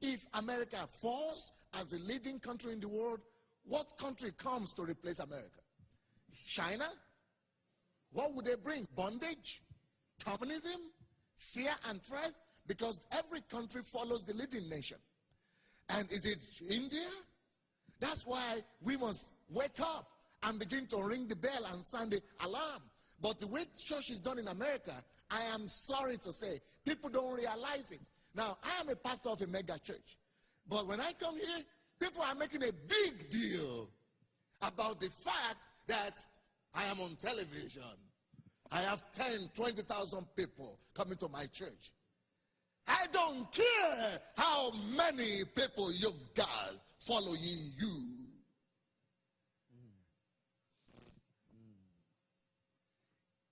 If America falls as the leading country in the world, what country comes to replace America? China? What would they bring? Bondage? Communism? Fear and threat? Because every country follows the leading nation. And is it India? That's why we must wake up and begin to ring the bell and sound the alarm. But the way church is done in America, I am sorry to say, people don't realize it. Now, I am a pastor of a mega church. But when I come here, people are making a big deal about the fact that I am on television. I have 10, 20,000 people coming to my church. I don't care how many people you've got following you.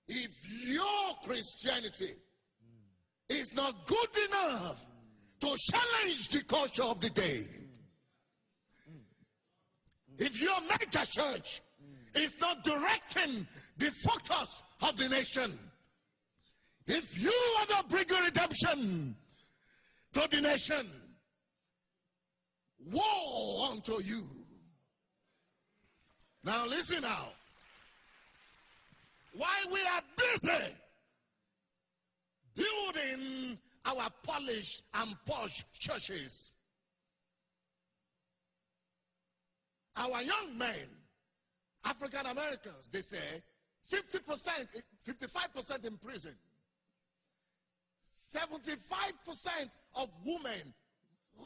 If your Christianity is not good enough to challenge the culture of the day, if your mega church is not directing the focus of the nation, if you are not bringing redemption to the nation, woe unto you. Now listen now. While we are busy building our polished and posh churches, our young men, African Americans, they say 50%, 55% in prison. 75% of women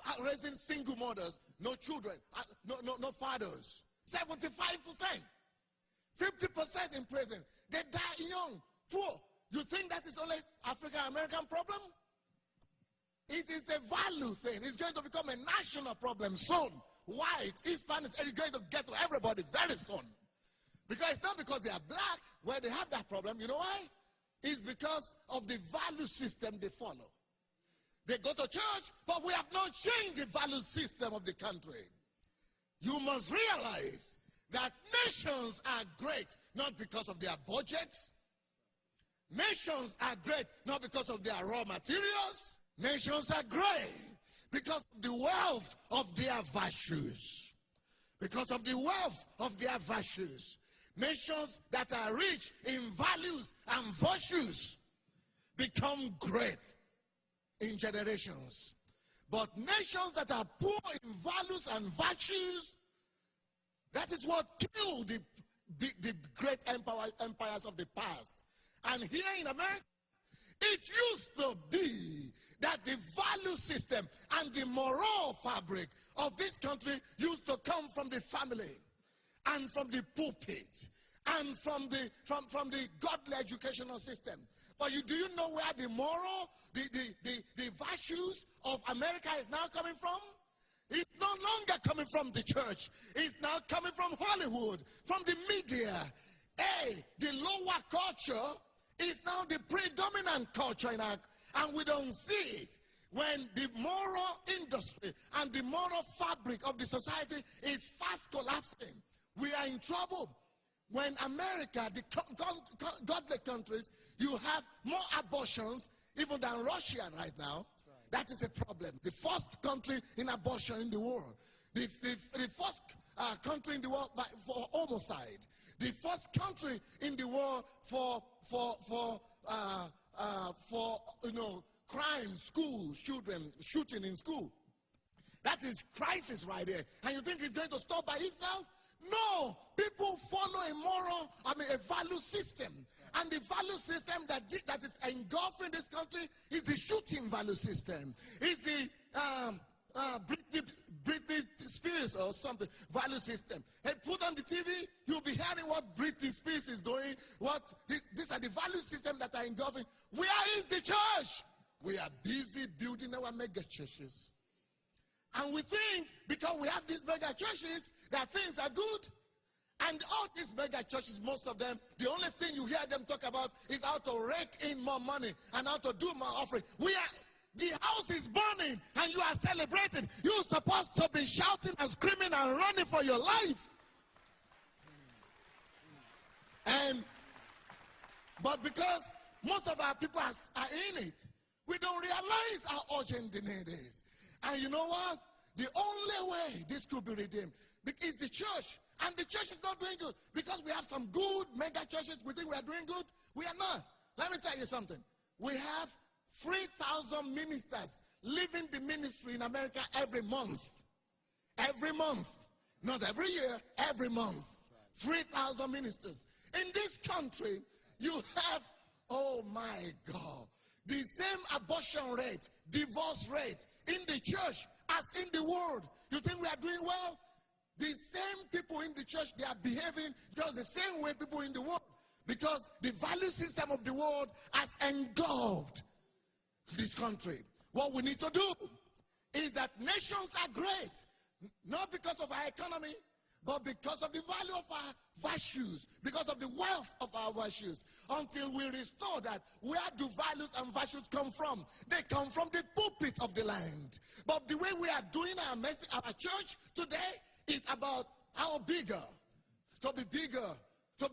are raising single mothers, no children, no fathers. 75%. 50% in prison. They die young, poor. You think that is only African American problem? It is a value thing. It's going to become a national problem soon. White, Hispanics, it's going to get to everybody very soon. Because it's not because they are black where they have that problem. You know why? It's because of the value system they follow. They go to church, but we have not changed the value system of the country. You must realize that nations are great not because of their budgets. Nations are great not because of their raw materials. Nations are great because of the wealth of their virtues. Because of the wealth of their virtues. Nations that are rich in values and virtues become great in generations. But nations that are poor in values and virtues, that is what killed the great empires of the past. And here in America, it used to be that the value system and the moral fabric of this country used to come from the family and from the pulpit and from the godly educational system. But do you know where the moral, the virtues of America is now coming from? It's no longer coming from the church. It's now coming from Hollywood, from the media. Hey, the lower culture is now the predominant culture in our, and we don't see it. When the moral industry and the moral fabric of the society is fast collapsing, we are in trouble. When America, the godly countries, you have more abortions even than Russia right now. That is a problem. The first country in abortion in the world. The first country in the world for homicide. The first country in the world for crime, schools, children shooting in school. That is crisis right there. And you think it's going to stop by itself? No, people follow a value system. And the value system that is engulfing this country is the shooting value system. It's the Britney Spears or something value system. Hey, put on the TV, you'll be hearing what Britney Spears is doing. These are the value system that are engulfing. Where is the church? We are busy building our mega churches. And we think because we have these mega churches that things are good. And all these mega churches, most of them, the only thing you hear them talk about is how to rake in more money and how to do more offering. The house is burning and you are celebrating. You're supposed to be shouting and screaming and running for your life. But because most of our people are in it, we don't realize how urgent the need is. And you know what? The only way this could be redeemed is the church. And the church is not doing good. Because we have some good mega churches, we think we are doing good. We are not. Let me tell you something. We have 3,000 ministers leaving the ministry in America every month. Every month. Not every year, every month. 3,000 ministers. In this country, you have, oh my God, the same abortion rate, divorce rate in the church as in the world. You think we are doing well? The same people in the church, they are behaving just the same way people in the world. Because the value system of the world has engulfed this country. What we need to do is that nations are great, not because of our economy, but because of the value of our virtues, because of the wealth of our virtues. Until we restore that, where do values and virtues come from? They come from the pulpit of the land. But the way we are doing our message, our church today, is about how bigger, to be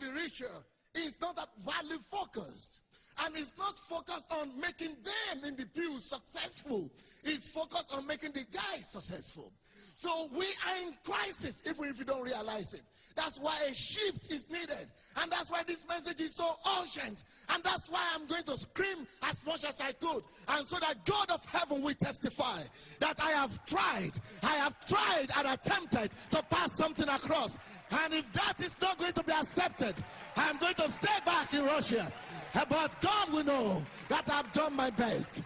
richer. It's not value focused. And it's not focused on making them in the pew successful. It's focused on making the guy successful. So we are in crisis, even if you don't realize it. That's why a shift is needed. And that's why this message is so urgent. And that's why I'm going to scream as much as I could. And so that God of heaven will testify that I have tried and attempted to pass something across. And if that is not going to be accepted, I'm going to stay back in Russia. But God will know that I've done my best.